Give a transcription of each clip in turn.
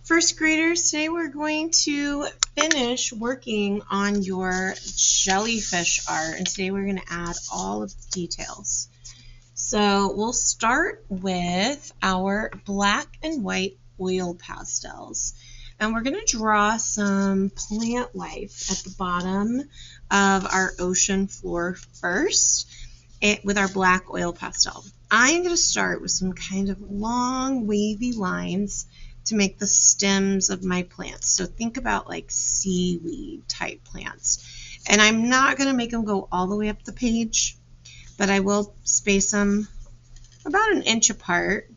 First graders, today we're going to finish working on your jellyfish art, and today we're going to add all of the details. So we'll start with our black and white oil pastels, and we're going to draw some plant life at the bottom of our ocean floor first with our black oil pastel. I'm going to start with some kind of long wavy lines to make the stems of my plants. So think about like seaweed type plants. And I'm not going to make them go all the way up the page, but I will space them about 1 inch apart.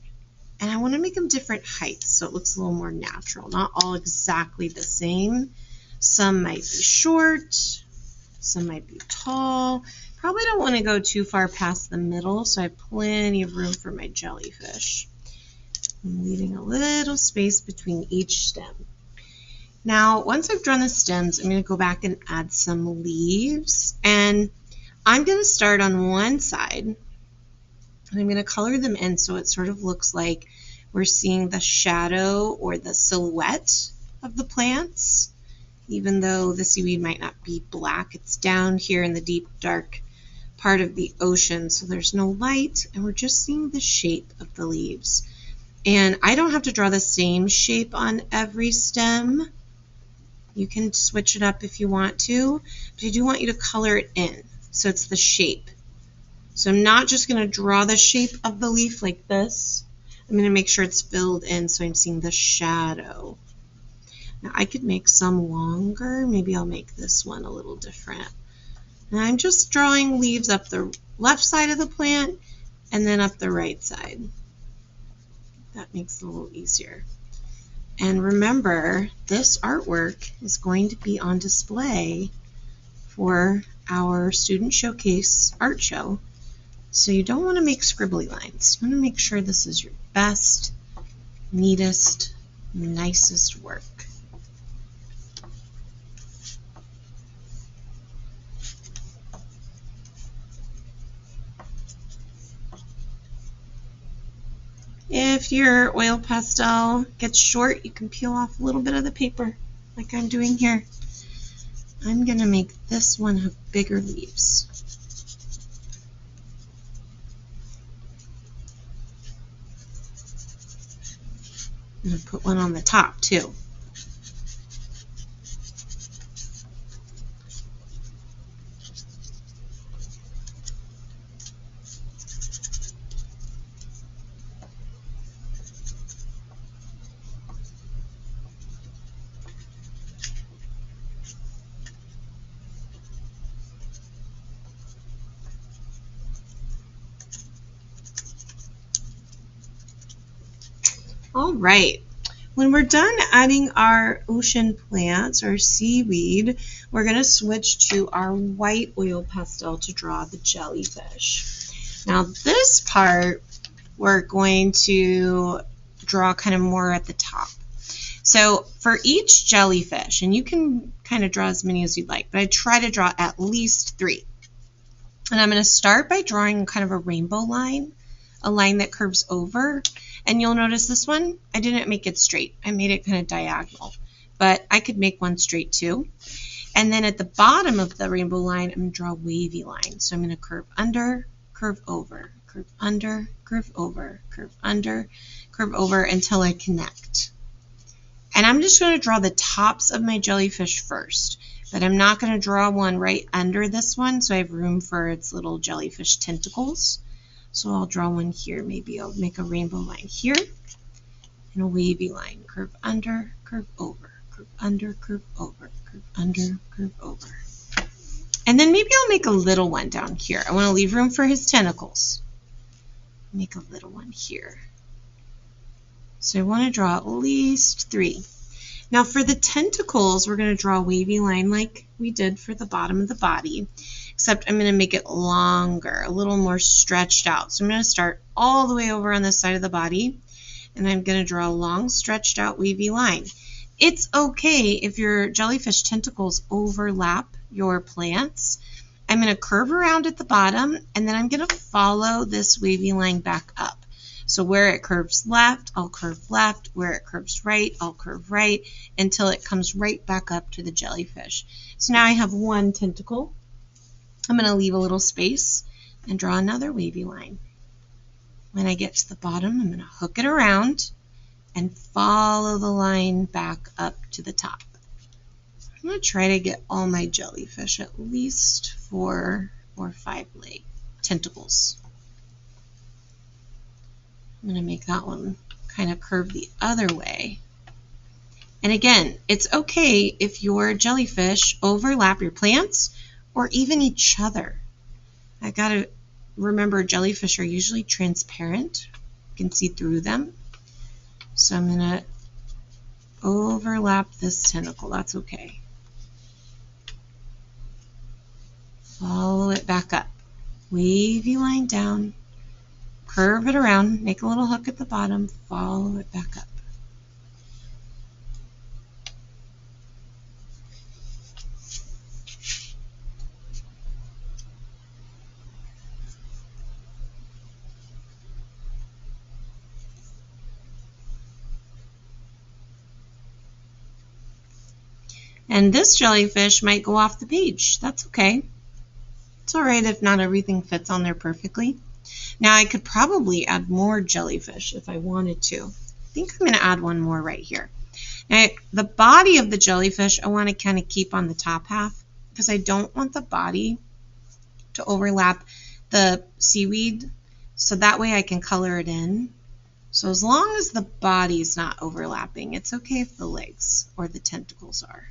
And I want to make them different heights so it looks a little more natural, not all exactly the same. Some might be short, some might be tall. Probably don't want to go too far past the middle, so I have plenty of room for my jellyfish. I'm leaving a little space between each stem. Now, once I've drawn the stems, I'm going to go back and add some leaves. And I'm going to start on one side, and I'm going to color them in so it sort of looks like we're seeing the shadow or the silhouette of the plants. Even though the seaweed might not be black, it's down here in the deep, dark part of the ocean, so there's no light, and we're just seeing the shape of the leaves. And I don't have to draw the same shape on every stem. You can switch it up if you want to, but I do want you to color it in so it's the shape. So I'm not just going to draw the shape of the leaf like this. I'm going to make sure it's filled in so I'm seeing the shadow. Now I could make some longer. Maybe I'll make this one a little different. And I'm just drawing leaves up the left side of the plant and then up the right side. That makes it a little easier. And remember, this artwork is going to be on display for our student showcase art show. So you don't want to make scribbly lines. You want to make sure this is your best, neatest, nicest work. If your oil pastel gets short, you can peel off a little bit of the paper, like I'm doing here. I'm going to make this one have bigger leaves. I'm going to put one on the top, too. All right, when we're done adding our ocean plants, our seaweed, we're going to switch to our white oil pastel to draw the jellyfish. Now this part, we're going to draw kind of more at the top. So for each jellyfish, and you can kind of draw as many as you'd like, but I try to draw at least 3. And I'm going to start by drawing kind of a rainbow line, a line that curves over. And you'll notice this one, I didn't make it straight. I made it kind of diagonal, but I could make one straight too. And then at the bottom of the rainbow line, I'm going to draw a wavy line. So I'm going to curve under, curve over, curve under, curve over, curve under, curve over until I connect. And I'm just going to draw the tops of my jellyfish first, but I'm not going to draw one right under this one so I have room for its little jellyfish tentacles. So I'll draw one here. Maybe I'll make a rainbow line here and a wavy line. Curve under, curve over, curve under, curve over, curve under, curve over. And then maybe I'll make a little one down here. I want to leave room for his tentacles. Make a little one here. So I want to draw at least 3. Now for the tentacles, we're going to draw a wavy line like we did for the bottom of the body, except I'm going to make it longer, a little more stretched out. So I'm going to start all the way over on this side of the body, and I'm going to draw a long, stretched out, wavy line. It's okay if your jellyfish tentacles overlap your plants. I'm going to curve around at the bottom, and then I'm going to follow this wavy line back up. So where it curves left, I'll curve left. Where it curves right, I'll curve right until it comes right back up to the jellyfish. So now I have one tentacle. I'm going to leave a little space and draw another wavy line. When I get to the bottom, I'm going to hook it around and follow the line back up to the top. I'm going to try to get all my jellyfish, at least 4 or 5 tentacles. I'm going to make that one kind of curve the other way. And again, it's okay if your jellyfish overlap your plants or even each other. I got to remember jellyfish are usually transparent. You can see through them. So I'm going to overlap this tentacle. That's okay. Follow it back up. Wavy line down. Curve it around. Make a little hook at the bottom. Follow it back up. And this jellyfish might go off the page. That's okay. It's all right if not everything fits on there perfectly. Now I could probably add more jellyfish if I wanted to. I think I'm going to add one more right here. Now the body of the jellyfish I want to kind of keep on the top half because I don't want the body to overlap the seaweed, so that way I can color it in. So as long as the body is not overlapping, it's okay if the legs or the tentacles are.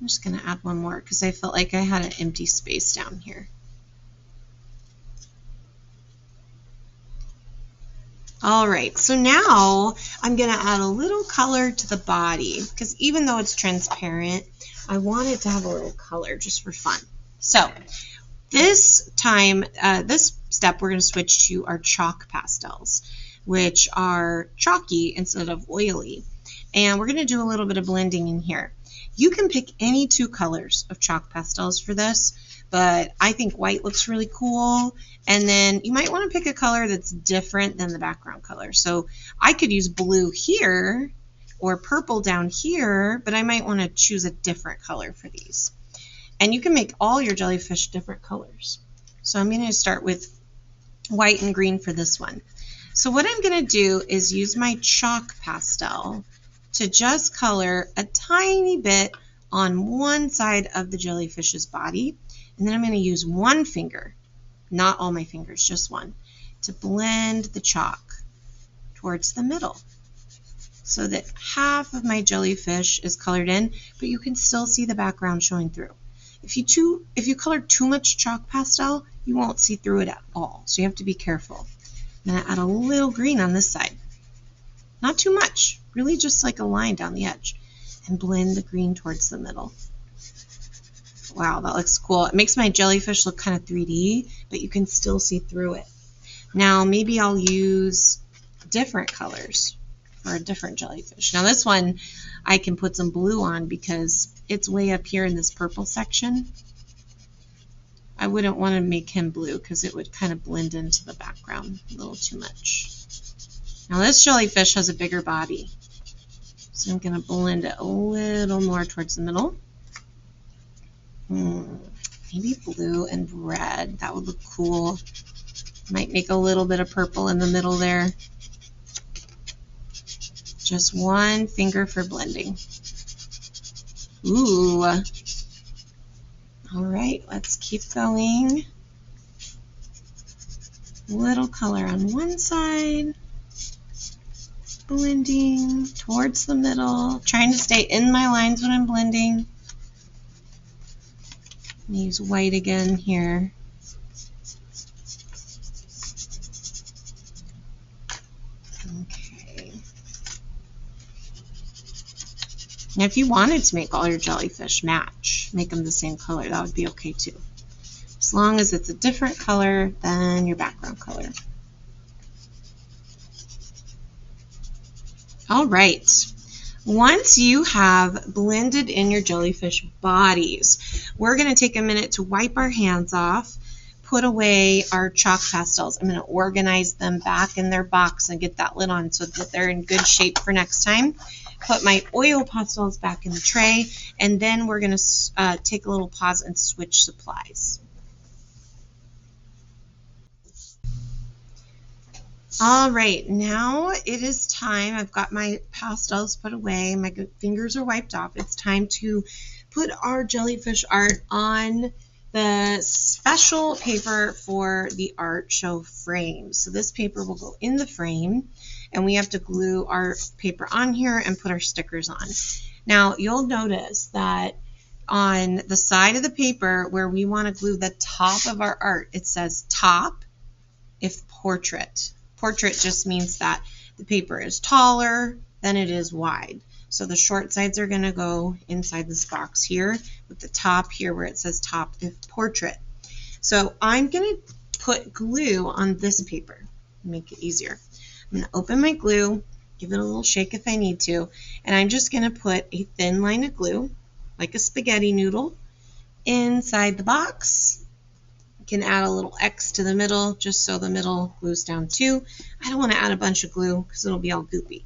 I'm just going to add one more because I felt like I had an empty space down here. All right, so now I'm going to add a little color to the body because even though it's transparent, I want it to have a little color just for fun. So this time, this step, we're going to switch to our chalk pastels, which are chalky instead of oily. And we're going to do a little bit of blending in here. You can pick any 2 colors of chalk pastels for this, but I think white looks really cool. And then you might want to pick a color that's different than the background color. So I could use blue here or purple down here, but I might want to choose a different color for these. And you can make all your jellyfish different colors. So I'm going to start with white and green for this one. So what I'm going to do is use my chalk pastel to just color a tiny bit on one side of the jellyfish's body. And then I'm going to use one finger, not all my fingers, just one, to blend the chalk towards the middle so that half of my jellyfish is colored in, but you can still see the background showing through. If you color too much chalk pastel, you won't see through it at all, so you have to be careful. I'm going to add a little green on this side. Not too much, really just like a line down the edge, and blend the green towards the middle. Wow, that looks cool. It makes my jellyfish look kind of 3D, but you can still see through it. Now maybe I'll use different colors for a different jellyfish. Now this one I can put some blue on because it's way up here in this purple section. I wouldn't want to make him blue because it would kind of blend into the background a little too much. Now this jellyfish has a bigger body, so I'm going to blend it a little more towards the middle. Maybe blue and red. That would look cool. Might make a little bit of purple in the middle there. Just one finger for blending. Ooh. All right, let's keep going. Little color on one side. Blending towards the middle. Trying to stay in my lines when I'm blending. Use white again here. Okay. Now if you wanted to make all your jellyfish match, make them the same color, that would be okay too. As long as it's a different color than your background color. All right. Once you have blended in your jellyfish bodies, we're going to take a minute to wipe our hands off, put away our chalk pastels. I'm going to organize them back in their box and get that lid on so that they're in good shape for next time. Put my oil pastels back in the tray, and then we're going to take a little pause and switch supplies. All right, now it is time. I've got my pastels put away. My fingers are wiped off. It's time to put our jellyfish art on the special paper for the art show frame. So this paper will go in the frame, and we have to glue our paper on here and put our stickers on. Now, you'll notice that on the side of the paper where we want to glue the top of our art, it says top if portrait. Portrait just means that the paper is taller than it is wide. So the short sides are going to go inside this box here, with the top here where it says top if portrait. So I'm going to put glue on this paper, make it easier. I'm going to open my glue, give it a little shake if I need to, and I'm just going to put a thin line of glue, like a spaghetti noodle, inside the box. Can add a little X to the middle just so the middle glues down too. I don't want to add a bunch of glue because it'll be all goopy.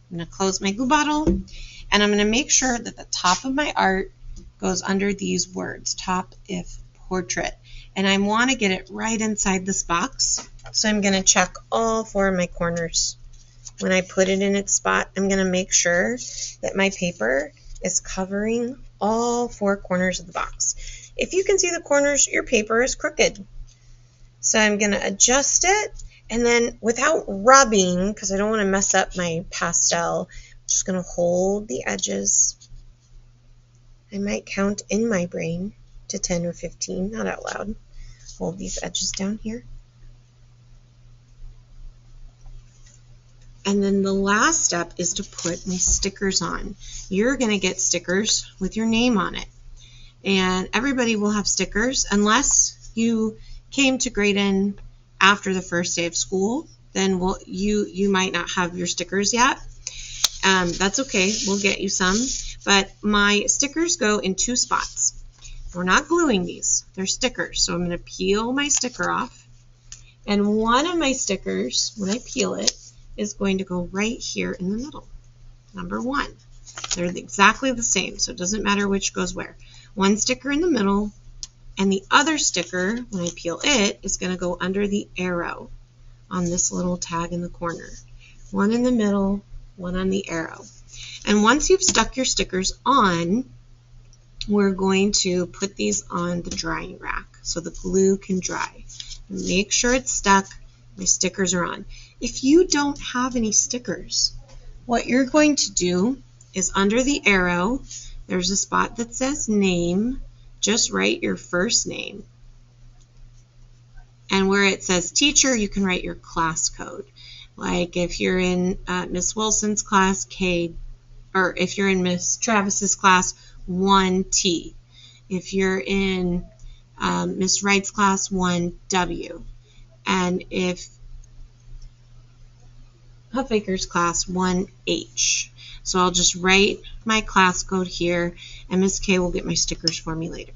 I'm going to close my glue bottle, and I'm going to make sure that the top of my art goes under these words, top if portrait. And I want to get it right inside this box, so I'm going to check all 4 of my corners. When I put it in its spot, I'm going to make sure that my paper is covering all 4 corners of the box. If you can see the corners, your paper is crooked. So I'm going to adjust it, and then without rubbing, because I don't want to mess up my pastel, I'm just going to hold the edges. I might count in my brain to 10 or 15, not out loud. Hold these edges down here. And then the last step is to put my stickers on. You're going to get stickers with your name on it. And everybody will have stickers unless you came to Graydon after the first day of school. Then you might not have your stickers yet. That's okay. We'll get you some. But my stickers go in 2 spots. We're not gluing these. They're stickers. So I'm going to peel my sticker off. And one of my stickers, when I peel it, is going to go right here in the middle. Number 1. They're exactly the same, so it doesn't matter which goes where. One sticker in the middle, and the other sticker, when I peel it, is going to go under the arrow on this little tag in the corner. One in the middle, one on the arrow. And once you've stuck your stickers on, we're going to put these on the drying rack so the glue can dry. Make sure it's stuck. My stickers are on. If you don't have any stickers, what you're going to do is under the arrow, there's a spot that says name. Just write your first name. And where it says teacher, you can write your class code. Like if you're in Miss Wilson's class, K, or if you're in Miss Travis's class, 1T. If you're in Miss Wright's class, 1W. And if Huffaker's class, 1H. So I'll just write my class code here, and Miss K will get my stickers for me later.